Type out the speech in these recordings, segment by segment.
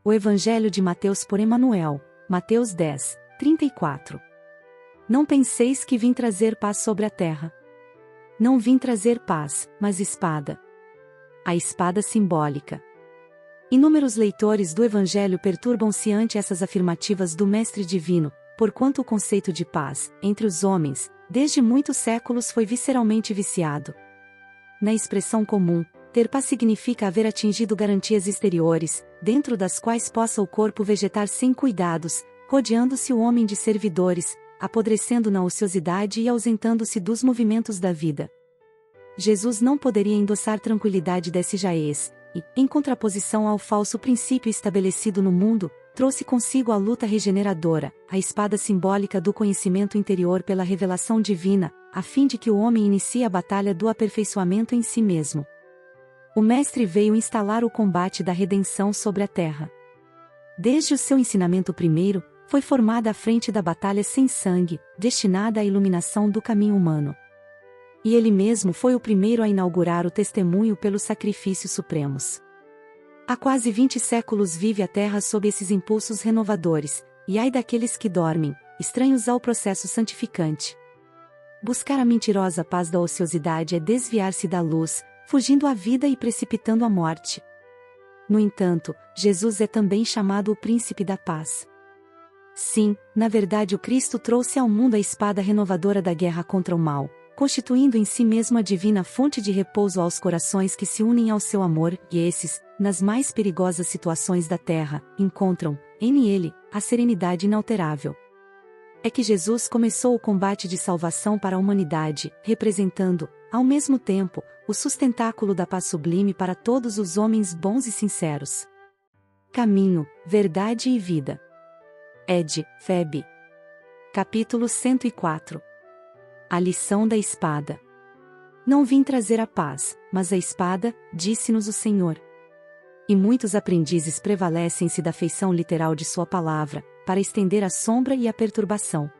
O Evangelho de Mateus por Emanuel, Mateus 10, 34. Não penseis que vim trazer paz sobre a terra. Não vim trazer paz, mas espada. A espada simbólica. Inúmeros leitores do Evangelho perturbam-se ante essas afirmativas do Mestre Divino, porquanto o conceito de paz, entre os homens, desde muitos séculos foi visceralmente viciado. Na expressão comum, ter paz significa haver atingido garantias exteriores, dentro das quais possa o corpo vegetar sem cuidados, rodeando-se o homem de servidores, apodrecendo na ociosidade e ausentando-se dos movimentos da vida. Jesus não poderia endossar tranquilidade desse jaez, e, em contraposição ao falso princípio estabelecido no mundo, trouxe consigo a luta regeneradora, a espada simbólica do conhecimento interior pela revelação divina, a fim de que o homem inicie a batalha do aperfeiçoamento em si mesmo. O Mestre veio instalar o combate da redenção sobre a terra. Desde o seu ensinamento primeiro, foi formada a frente da batalha sem sangue, destinada à iluminação do caminho humano. E ele mesmo foi o primeiro a inaugurar o testemunho pelos sacrifícios supremos. Há quase 20 séculos vive a Terra sob esses impulsos renovadores, e ai daqueles que dormem, estranhos ao processo santificante. Buscar a mentirosa paz da ociosidade é desviar-se da luz, fugindo à vida e precipitando a morte. No entanto, Jesus é também chamado o Príncipe da Paz. Sim, na verdade o Cristo trouxe ao mundo a espada renovadora da guerra contra o mal, constituindo em si mesmo a divina fonte de repouso aos corações que se unem ao seu amor, e esses, nas mais perigosas situações da terra, encontram, em ele, a serenidade inalterável. É que Jesus começou o combate de salvação para a humanidade, representando, ao mesmo tempo, o sustentáculo da paz sublime para todos os homens bons e sinceros. Caminho, verdade e vida. Ed. Feb. Capítulo 104. A lição da espada. Não vim trazer a paz, mas a espada, disse-nos o Senhor. E muitos aprendizes prevalecem-se da feição literal de sua palavra, para estender a sombra e a perturbação.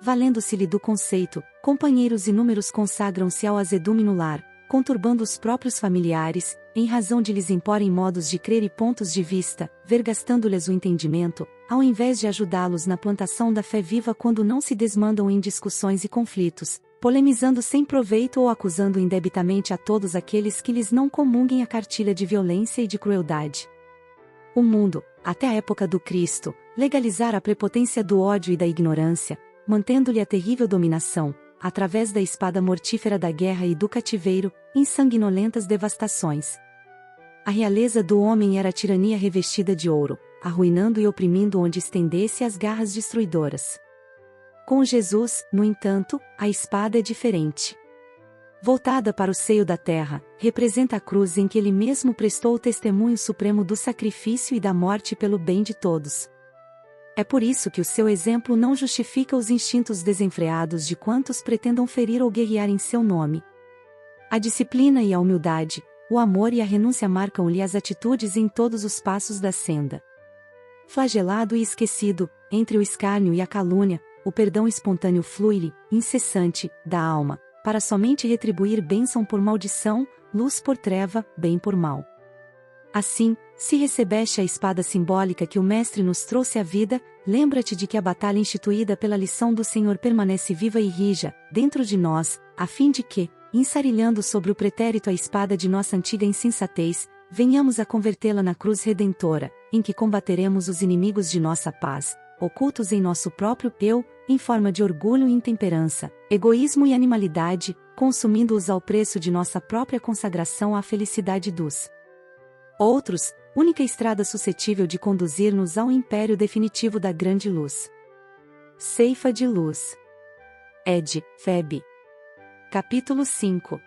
Valendo-se-lhe do conceito, companheiros inúmeros consagram-se ao azedume no lar, conturbando os próprios familiares, em razão de lhes imporem modos de crer e pontos de vista, vergastando-lhes o entendimento, ao invés de ajudá-los na plantação da fé viva quando não se desmandam em discussões e conflitos, polemizando sem proveito ou acusando indebitamente a todos aqueles que lhes não comunguem a cartilha de violência e de crueldade. O mundo, até a época do Cristo, legalizara a prepotência do ódio e da ignorância, mantendo-lhe a terrível dominação, através da espada mortífera da guerra e do cativeiro, em sanguinolentas devastações. A realeza do homem era a tirania revestida de ouro, arruinando e oprimindo onde estendesse as garras destruidoras. Com Jesus, no entanto, a espada é diferente. Voltada para o seio da terra, representa a cruz em que ele mesmo prestou o testemunho supremo do sacrifício e da morte pelo bem de todos. É por isso que o seu exemplo não justifica os instintos desenfreados de quantos pretendam ferir ou guerrear em seu nome. A disciplina e a humildade, o amor e a renúncia marcam-lhe as atitudes em todos os passos da senda. Flagelado e esquecido, entre o escárnio e a calúnia, o perdão espontâneo flui-lhe, incessante, da alma, para somente retribuir bênção por maldição, luz por treva, bem por mal. Assim, se recebeste a espada simbólica que o Mestre nos trouxe à vida, lembra-te de que a batalha instituída pela lição do Senhor permanece viva e rija, dentro de nós, a fim de que, ensarilhando sobre o pretérito a espada de nossa antiga insensatez, venhamos a convertê-la na cruz redentora, em que combateremos os inimigos de nossa paz, ocultos em nosso próprio eu, em forma de orgulho e intemperança, egoísmo e animalidade, consumindo-os ao preço de nossa própria consagração à felicidade dos outros, única estrada suscetível de conduzir-nos ao império definitivo da grande luz. Ceifa de luz. Ed. Feb. Capítulo 5.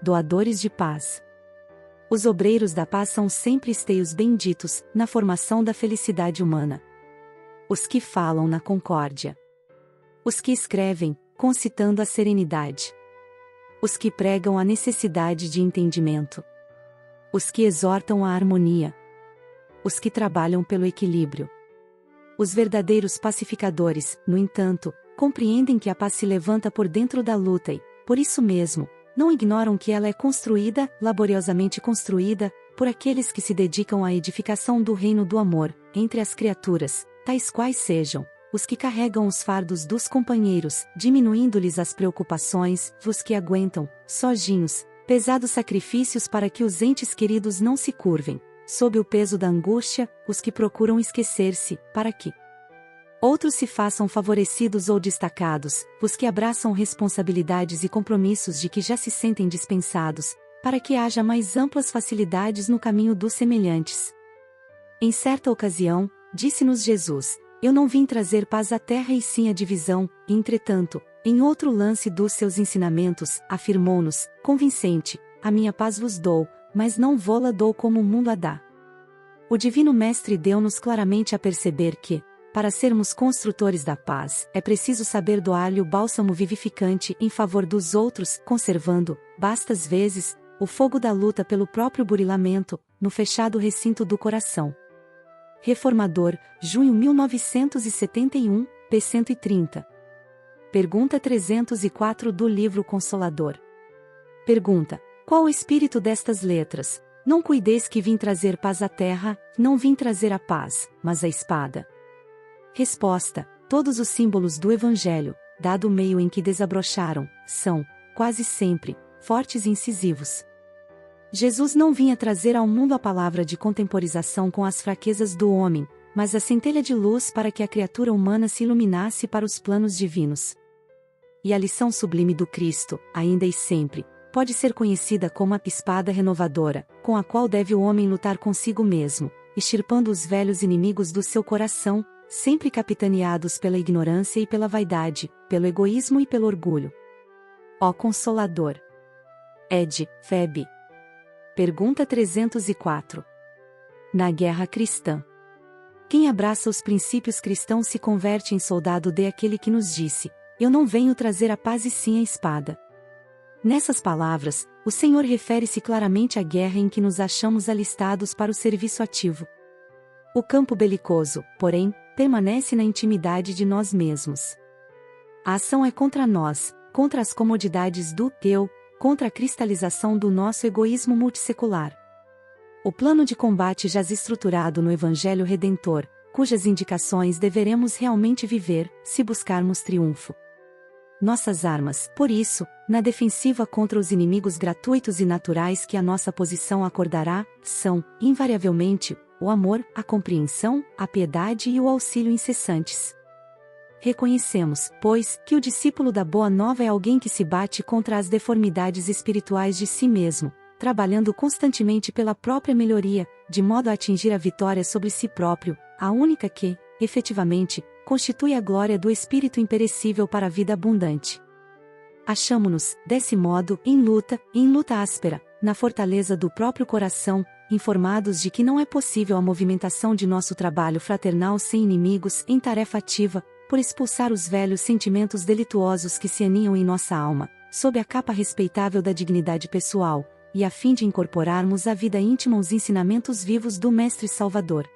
Doadores de paz. Os obreiros da paz são sempre esteios benditos, na formação da felicidade humana. Os que falam na concórdia. Os que escrevem, concitando a serenidade. Os que pregam a necessidade de entendimento. Os que exortam a harmonia. Os que trabalham pelo equilíbrio. Os verdadeiros pacificadores, no entanto, compreendem que a paz se levanta por dentro da luta e, por isso mesmo, não ignoram que ela é construída, laboriosamente construída, por aqueles que se dedicam à edificação do reino do amor, entre as criaturas, tais quais sejam os que carregam os fardos dos companheiros, diminuindo-lhes as preocupações, os que aguentam, sozinhos, pesados sacrifícios para que os entes queridos não se curvem, sob o peso da angústia, os que procuram esquecer-se, para que outros se façam favorecidos ou destacados, os que abraçam responsabilidades e compromissos de que já se sentem dispensados, para que haja mais amplas facilidades no caminho dos semelhantes. Em certa ocasião, disse-nos Jesus: eu não vim trazer paz à terra e sim a divisão, e entretanto, em outro lance dos seus ensinamentos, afirmou-nos, convincente: a minha paz vos dou, mas não vô-la dou como o mundo a dá. O Divino Mestre deu-nos claramente a perceber que, para sermos construtores da paz, é preciso saber doar-lhe o bálsamo vivificante em favor dos outros, conservando, bastas vezes, o fogo da luta pelo próprio burilamento, no fechado recinto do coração. Reformador, junho 1971, p. 130. Pergunta 304 do livro Consolador. Pergunta: qual o espírito destas letras? Não cuideis que vim trazer paz à terra, não vim trazer a paz, mas a espada. Resposta: todos os símbolos do Evangelho, dado o meio em que desabrocharam, são, quase sempre, fortes e incisivos. Jesus não vinha trazer ao mundo a palavra de contemporização com as fraquezas do homem, mas a centelha de luz para que a criatura humana se iluminasse para os planos divinos. E a lição sublime do Cristo, ainda e sempre, pode ser conhecida como a espada renovadora, com a qual deve o homem lutar consigo mesmo, extirpando os velhos inimigos do seu coração, sempre capitaneados pela ignorância e pela vaidade, pelo egoísmo e pelo orgulho. Ó Consolador! Ed. Feb. Pergunta 304. Na guerra cristã. Quem abraça os princípios cristãos se converte em soldado de aquele que nos disse: eu não venho trazer a paz e sim a espada. Nessas palavras, o Senhor refere-se claramente à guerra em que nos achamos alistados para o serviço ativo. O campo belicoso, porém, permanece na intimidade de nós mesmos. A ação é contra nós, contra as comodidades do eu, contra a cristalização do nosso egoísmo multissecular. O plano de combate jaz estruturado no Evangelho Redentor, cujas indicações deveremos realmente viver, se buscarmos triunfo. Nossas armas, por isso, na defensiva contra os inimigos gratuitos e naturais que a nossa posição acordará, são, invariavelmente, o amor, a compreensão, a piedade e o auxílio incessantes. Reconhecemos, pois, que o discípulo da Boa Nova é alguém que se bate contra as deformidades espirituais de si mesmo, trabalhando constantemente pela própria melhoria, de modo a atingir a vitória sobre si próprio, a única que, efetivamente, constitui a glória do espírito imperecível para a vida abundante. Achamo-nos, desse modo, em luta áspera, na fortaleza do próprio coração, informados de que não é possível a movimentação de nosso trabalho fraternal sem inimigos, em tarefa ativa, por expulsar os velhos sentimentos delituosos que se aninham em nossa alma, sob a capa respeitável da dignidade pessoal, e a fim de incorporarmos à vida íntima os ensinamentos vivos do Mestre Salvador.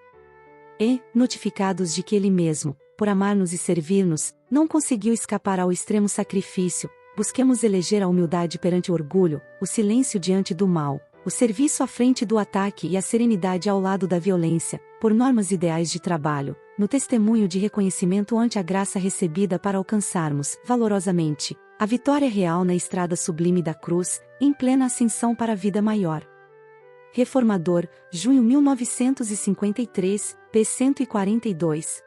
E, notificados de que Ele mesmo, por amar-nos e servir-nos, não conseguiu escapar ao extremo sacrifício, busquemos eleger a humildade perante o orgulho, o silêncio diante do mal, o serviço à frente do ataque e a serenidade ao lado da violência, por normas ideais de trabalho, no testemunho de reconhecimento ante a graça recebida para alcançarmos, valorosamente, a vitória real na estrada sublime da cruz, em plena ascensão para a vida maior. Reformador, junho 1953, p. 142.